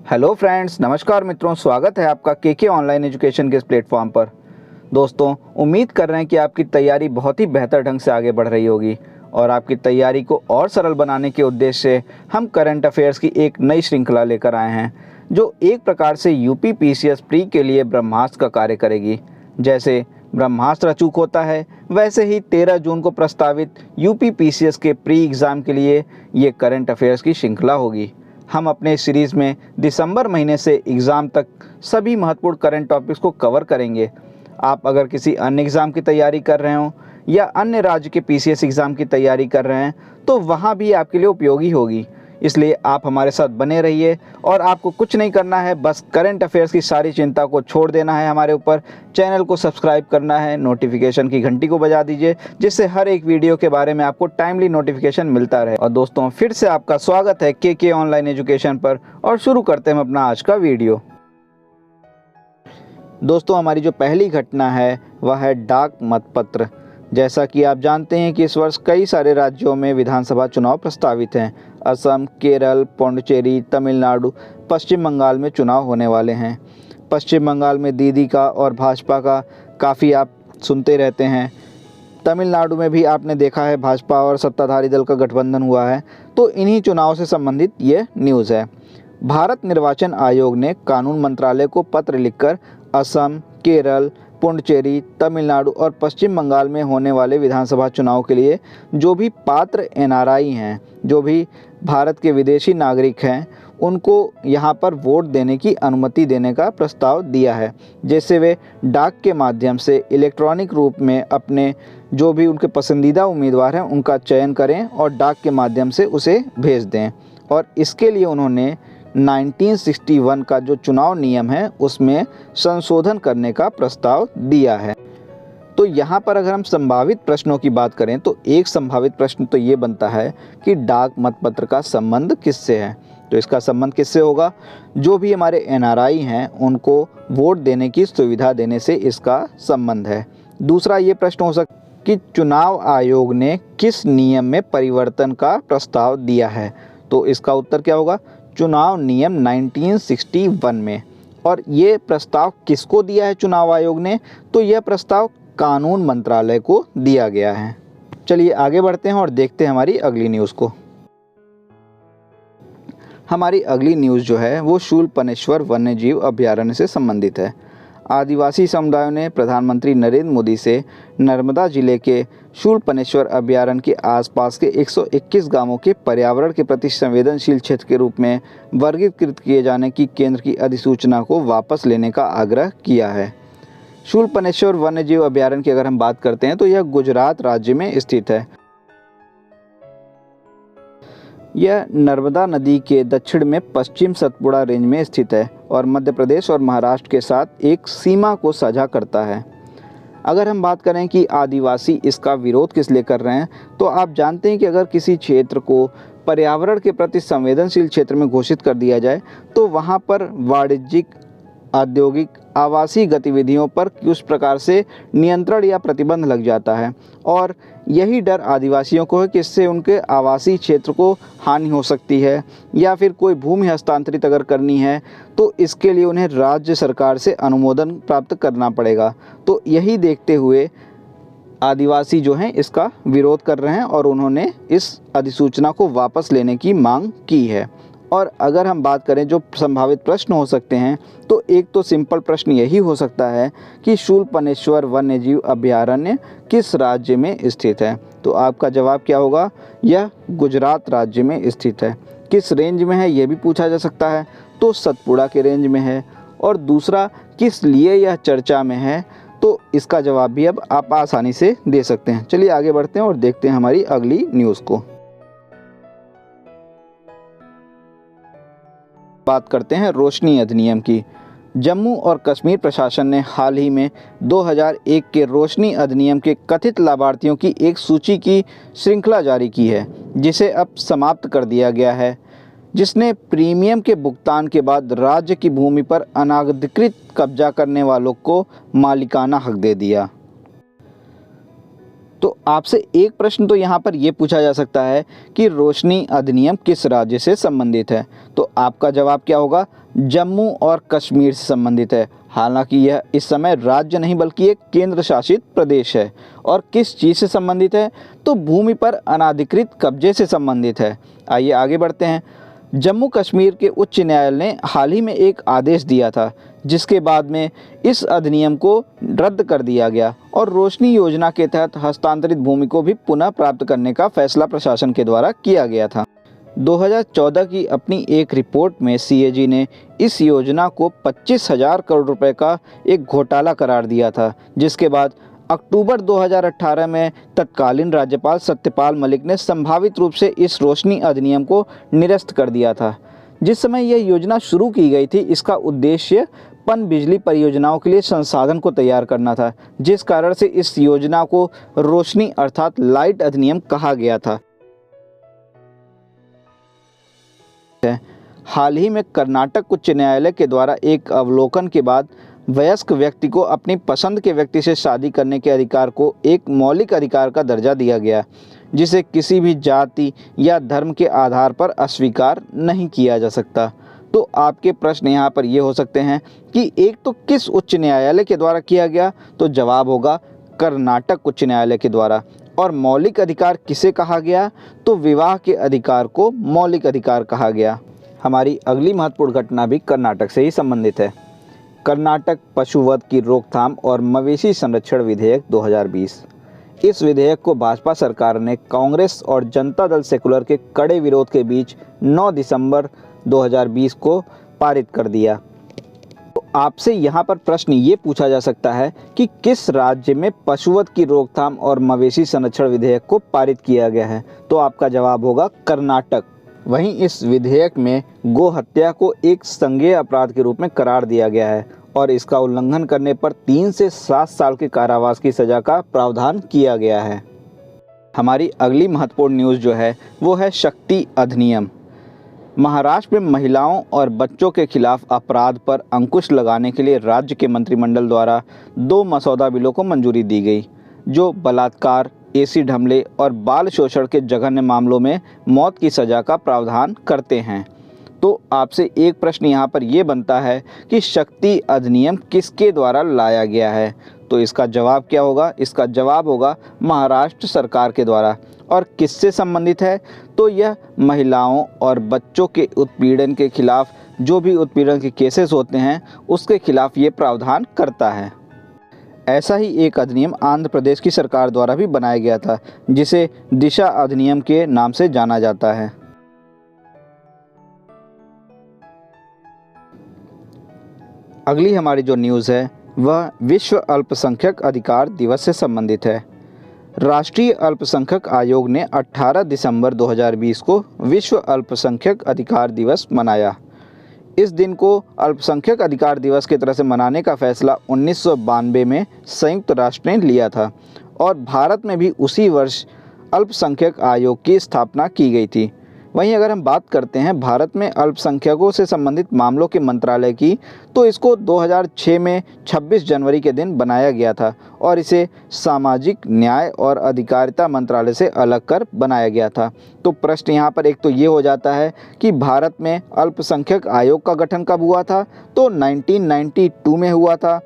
Hello friends, नमस्कार मित्रों, स्वागत है आपका केके ऑनलाइन एजुकेशन के इस प्लेटफॉर्म पर। दोस्तों, उम्मीद कर रहे हैं कि आपकी तैयारी बहुत ही बेहतर ढंग से आगे बढ़ रही होगी और आपकी तैयारी को और सरल बनाने के उद्देश्य से हम करंट अफेयर्स की एक नई श्रृंखला लेकर आए हैं, जो एक प्रकार से यूपी पीसीएस प्री के लिए ब्रह्मास्त्र का कार्य करेगी। जैसे ब्रह्मास्त्र अचूक होता है, वैसे ही 13 जून को प्रस्तावित यूपी पीसीएस के प्री एग्ज़ाम के लिए ये करंट अफेयर्स की श्रृंखला होगी। हम अपने इस सीरीज़ में दिसंबर महीने से एग्ज़ाम तक सभी महत्वपूर्ण करंट टॉपिक्स को कवर करेंगे। आप अगर किसी अन्य एग्ज़ाम की तैयारी कर रहे हो या अन्य राज्य के पीसीएस एग्ज़ाम की तैयारी कर रहे हैं तो वहाँ भी आपके लिए उपयोगी होगी। इसलिए आप हमारे साथ बने रहिए और आपको कुछ नहीं करना है, बस करंट अफेयर्स की सारी चिंता को छोड़ देना है हमारे ऊपर। चैनल को सब्सक्राइब करना है, नोटिफिकेशन की घंटी को बजा दीजिए, जिससे हर एक वीडियो के बारे में आपको टाइमली नोटिफिकेशन मिलता रहे। और दोस्तों, फिर से आपका स्वागत है केके ऑनलाइन एजुकेशन पर और शुरू करते हैं अपना आज का वीडियो। दोस्तों, हमारी जो पहली घटना है वह है डाक मतपत्र। जैसा कि आप जानते हैं कि इस वर्ष कई सारे राज्यों में विधानसभा चुनाव प्रस्तावित हैं। असम, केरल, पौंडीचेरी, तमिलनाडु, पश्चिम बंगाल में चुनाव होने वाले हैं। पश्चिम बंगाल में दीदी का और भाजपा का काफ़ी आप सुनते रहते हैं। तमिलनाडु में भी आपने देखा है भाजपा और सत्ताधारी दल का गठबंधन हुआ है। तो इन्हीं चुनाव से संबंधित ये न्यूज़ है। भारत निर्वाचन आयोग ने कानून मंत्रालय को पत्र लिखकर असम, केरल, पुडुचेरी, तमिलनाडु और पश्चिम बंगाल में होने वाले विधानसभा चुनाव के लिए जो भी पात्र एनआरआई हैं, जो भी भारत के विदेशी नागरिक हैं, उनको यहाँ पर वोट देने की अनुमति देने का प्रस्ताव दिया है। जैसे वे डाक के माध्यम से इलेक्ट्रॉनिक रूप में अपने जो भी उनके पसंदीदा उम्मीदवार हैं उनका चयन करें और डाक के माध्यम से उसे भेज दें। और इसके लिए उन्होंने 1961 का जो चुनाव नियम है उसमें संशोधन करने का प्रस्ताव दिया है। तो यहाँ पर अगर हम संभावित प्रश्नों की बात करें तो एक संभावित प्रश्न तो ये बनता है कि डाक मतपत्र का संबंध किससे है। तो इसका संबंध किससे होगा? जो भी हमारे एनआरआई हैं उनको वोट देने की सुविधा देने से इसका संबंध है। दूसरा ये प्रश्न हो सकता है कि चुनाव आयोग ने किस नियम में परिवर्तन का प्रस्ताव दिया है। तो इसका उत्तर क्या होगा? चुनाव नियम 1961 में। और ये प्रस्ताव किसको दिया है चुनाव आयोग ने? तो यह प्रस्ताव कानून मंत्रालय को दिया गया है। चलिए आगे बढ़ते हैं और देखते हैं हमारी अगली न्यूज़ को। हमारी अगली न्यूज़ जो है वो शूलपनेश्वर वन्यजीव अभयारण्य से संबंधित है। आदिवासी समुदायों ने प्रधानमंत्री नरेंद्र मोदी से नर्मदा जिले के शूलपनेश्वर अभयारण्य के आसपास के 121 गांवों के पर्यावरण के प्रति संवेदनशील क्षेत्र के रूप में वर्गीकृत किए जाने की केंद्र की अधिसूचना को वापस लेने का आग्रह किया है। शूलपनेश्वर वन्यजीव अभयारण्य की अगर हम बात करते हैं तो यह गुजरात राज्य में स्थित है। यह नर्मदा नदी के दक्षिण में पश्चिम सतपुड़ा रेंज में स्थित है और मध्य प्रदेश और महाराष्ट्र के साथ एक सीमा को साझा करता है। अगर हम बात करें कि आदिवासी इसका विरोध किस लिए कर रहे हैं, तो आप जानते हैं कि अगर किसी क्षेत्र को पर्यावरण के प्रति संवेदनशील क्षेत्र में घोषित कर दिया जाए तो वहाँ पर वाणिज्यिक, औद्योगिक, आवासीय गतिविधियों पर उस प्रकार से नियंत्रण या प्रतिबंध लग जाता है। और यही डर आदिवासियों को है कि इससे उनके आवासीय क्षेत्र को हानि हो सकती है या फिर कोई भूमि हस्तांतरित अगर करनी है तो इसके लिए उन्हें राज्य सरकार से अनुमोदन प्राप्त करना पड़ेगा। तो यही देखते हुए आदिवासी जो हैं इसका विरोध कर रहे हैं और उन्होंने इस अधिसूचना को वापस लेने की मांग की है। और अगर हम बात करें जो संभावित प्रश्न हो सकते हैं तो एक तो सिंपल प्रश्न यही हो सकता है कि शूलपनेश्वर वन्यजीव अभयारण्य किस राज्य में स्थित है। तो आपका जवाब क्या होगा? यह गुजरात राज्य में स्थित है। किस रेंज में है ये भी पूछा जा सकता है, तो सतपुड़ा के रेंज में है। और दूसरा, किस लिए यह चर्चा में है, तो इसका जवाब भी अब आप आसानी से दे सकते हैं। चलिए आगे बढ़ते हैं और देखते हैं हमारी अगली न्यूज़ को। बात करते हैं रोशनी अधिनियम की। जम्मू और कश्मीर प्रशासन ने हाल ही में 2001 के रोशनी अधिनियम के कथित लाभार्थियों की एक सूची की श्रृंखला जारी की है, जिसे अब समाप्त कर दिया गया है, जिसने प्रीमियम के भुगतान के बाद राज्य की भूमि पर अनाधिकृत कब्जा करने वालों को मालिकाना हक दे दिया। तो आपसे एक प्रश्न तो यहाँ पर ये पूछा जा सकता है कि रोशनी अधिनियम किस राज्य से संबंधित है। तो आपका जवाब क्या होगा? जम्मू और कश्मीर से संबंधित है। हालांकि यह इस समय राज्य नहीं बल्कि एक केंद्र शासित प्रदेश है। और किस चीज़ से संबंधित है? तो भूमि पर अनाधिकृत कब्जे से संबंधित है। आइए आगे बढ़ते हैं। जम्मू कश्मीर के उच्च न्यायालय ने हाल ही में एक आदेश दिया था, जिसके बाद में इस अधिनियम को रद्द कर दिया गया और रोशनी योजना के तहत हस्तांतरित भूमि को भी पुनः प्राप्त करने का फैसला प्रशासन के द्वारा किया गया था। 2014 की अपनी एक रिपोर्ट में सीएजी ने इस योजना को 25,000 करोड़ रुपए का एक घोटाला करार दिया था, जिसके बाद अक्टूबर 2018 में तत्कालीन राज्यपाल सत्यपाल मलिक ने संभावित रूप से इस रोशनी अधिनियम को निरस्त कर दिया था। जिस समय यह योजना शुरू की गई थी, इसका उद्देश्य पनबिजली परियोजनाओं के लिए संसाधन को तैयार करना था, जिस कारण से इस योजना को रोशनी अर्थात लाइट अधिनियम कहा गया था। हाल ही में कर्नाटक उच्च न्यायालय के द्वारा एक अवलोकन के बाद वयस्क व्यक्ति को अपनी पसंद के व्यक्ति से शादी करने के अधिकार को एक मौलिक अधिकार का दर्जा दिया गया, जिसे किसी भी जाति या धर्म के आधार पर अस्वीकार नहीं किया जा सकता। तो आपके प्रश्न यहाँ पर ये हो सकते हैं कि एक तो किस उच्च न्यायालय के द्वारा किया गया? तो जवाब होगा कर्नाटक उच्च न्यायालय के द्वारा। और मौलिक अधिकार किसे कहा गया? तो विवाह के अधिकार को मौलिक अधिकार कहा गया। हमारी अगली महत्वपूर्ण घटना भी कर्नाटक से ही संबंधित है। कर्नाटक पशुवध की रोकथाम और मवेशी संरक्षण विधेयक 2020। इस विधेयक को भाजपा सरकार ने कांग्रेस और जनता दल सेकुलर के कड़े विरोध के बीच 9 दिसंबर 2020 को पारित कर दिया। तो आपसे यहाँ पर प्रश्न ये पूछा जा सकता है कि किस राज्य में पशुवध की रोकथाम और मवेशी संरक्षण विधेयक को पारित किया गया है? तो आपका जवाब होगा कर्नाटक। वहीं इस विधेयक में गो हत्या को एक संज्ञेय अपराध के रूप में करार दिया गया है और इसका उल्लंघन करने पर 3 से 7 साल के कारावास की सजा का प्रावधान किया गया है। हमारी अगली महत्वपूर्ण न्यूज़ जो है वो है शक्ति अधिनियम। महाराष्ट्र में महिलाओं और बच्चों के खिलाफ अपराध पर अंकुश लगाने के लिए राज्य के मंत्रिमंडल द्वारा 2 मसौदा बिलों को मंजूरी दी गई, जो बलात्कार, एसिड हमले और बाल शोषण के जघन्य मामलों में मौत की सज़ा का प्रावधान करते हैं। तो आपसे एक प्रश्न यहाँ पर यह बनता है कि शक्ति अधिनियम किसके द्वारा लाया गया है? तो इसका जवाब क्या होगा? इसका जवाब होगा महाराष्ट्र सरकार के द्वारा। और किससे संबंधित है? तो यह महिलाओं और बच्चों के उत्पीड़न के खिलाफ, जो भी उत्पीड़न के केसेस होते हैं उसके खिलाफ ये प्रावधान करता है। ऐसा ही एक अधिनियम आंध्र प्रदेश की सरकार द्वारा भी बनाया गया था, जिसे दिशा अधिनियम के नाम से जाना जाता है। अगली हमारी जो न्यूज़ है वह विश्व अल्पसंख्यक अधिकार दिवस से संबंधित है। राष्ट्रीय अल्पसंख्यक आयोग ने 18 दिसंबर 2020 को विश्व अल्पसंख्यक अधिकार दिवस मनाया। इस दिन को अल्पसंख्यक अधिकार दिवस की तरह से मनाने का फैसला 1992 में संयुक्त राष्ट्र ने लिया था और भारत में भी उसी वर्ष अल्पसंख्यक आयोग की स्थापना की गई थी। वहीं अगर हम बात करते हैं भारत में अल्पसंख्यकों से संबंधित मामलों के मंत्रालय की, तो इसको 2006 में 26 जनवरी के दिन बनाया गया था और इसे सामाजिक न्याय और अधिकारिता मंत्रालय से अलग कर बनाया गया था। तो प्रश्न यहाँ पर एक तो ये हो जाता है कि भारत में अल्पसंख्यक आयोग का गठन कब हुआ था? तो 1992 में हुआ था।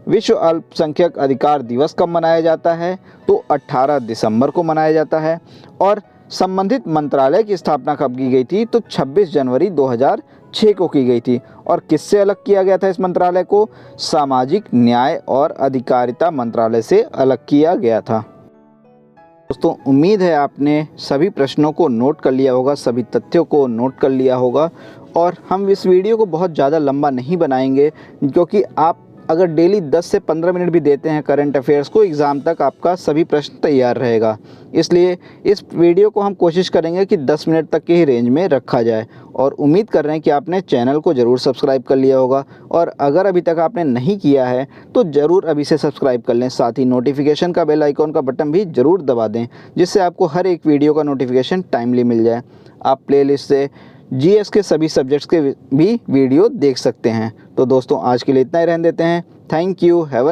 विश्व अल्पसंख्यक अधिकार दिवस कब मनाया जाता है? तो 18 दिसंबर को मनाया जाता है। और संबंधित मंत्रालय की स्थापना कब की गई थी? तो 26 जनवरी 2006 को की गई थी। और किससे अलग किया गया था इस मंत्रालय को? सामाजिक न्याय और अधिकारिता मंत्रालय से अलग किया गया था। दोस्तों, उम्मीद है आपने सभी प्रश्नों को नोट कर लिया होगा, सभी तथ्यों को नोट कर लिया होगा। और हम इस वीडियो को बहुत ज़्यादा लंबा नहीं बनाएंगे, क्योंकि आप अगर डेली 10 से 15 मिनट भी देते हैं करंट अफेयर्स को, एग्ज़ाम तक आपका सभी प्रश्न तैयार रहेगा। इसलिए इस वीडियो को हम कोशिश करेंगे कि 10 मिनट तक के ही रेंज में रखा जाए। और उम्मीद कर रहे हैं कि आपने चैनल को ज़रूर सब्सक्राइब कर लिया होगा, और अगर अभी तक आपने नहीं किया है तो ज़रूर अभी से सब्सक्राइब कर लें। साथ ही नोटिफिकेशन का बेल आइकॉन का बटन भी ज़रूर दबा दें, जिससे आपको हर एक वीडियो का नोटिफिकेशन टाइमली मिल जाए। आप प्लेलिस्ट से जीएस के सभी सब्जेक्ट्स के भी वीडियो देख सकते हैं। तो दोस्तों, आज के लिए इतना ही रहने देते हैं। Thank you. Have a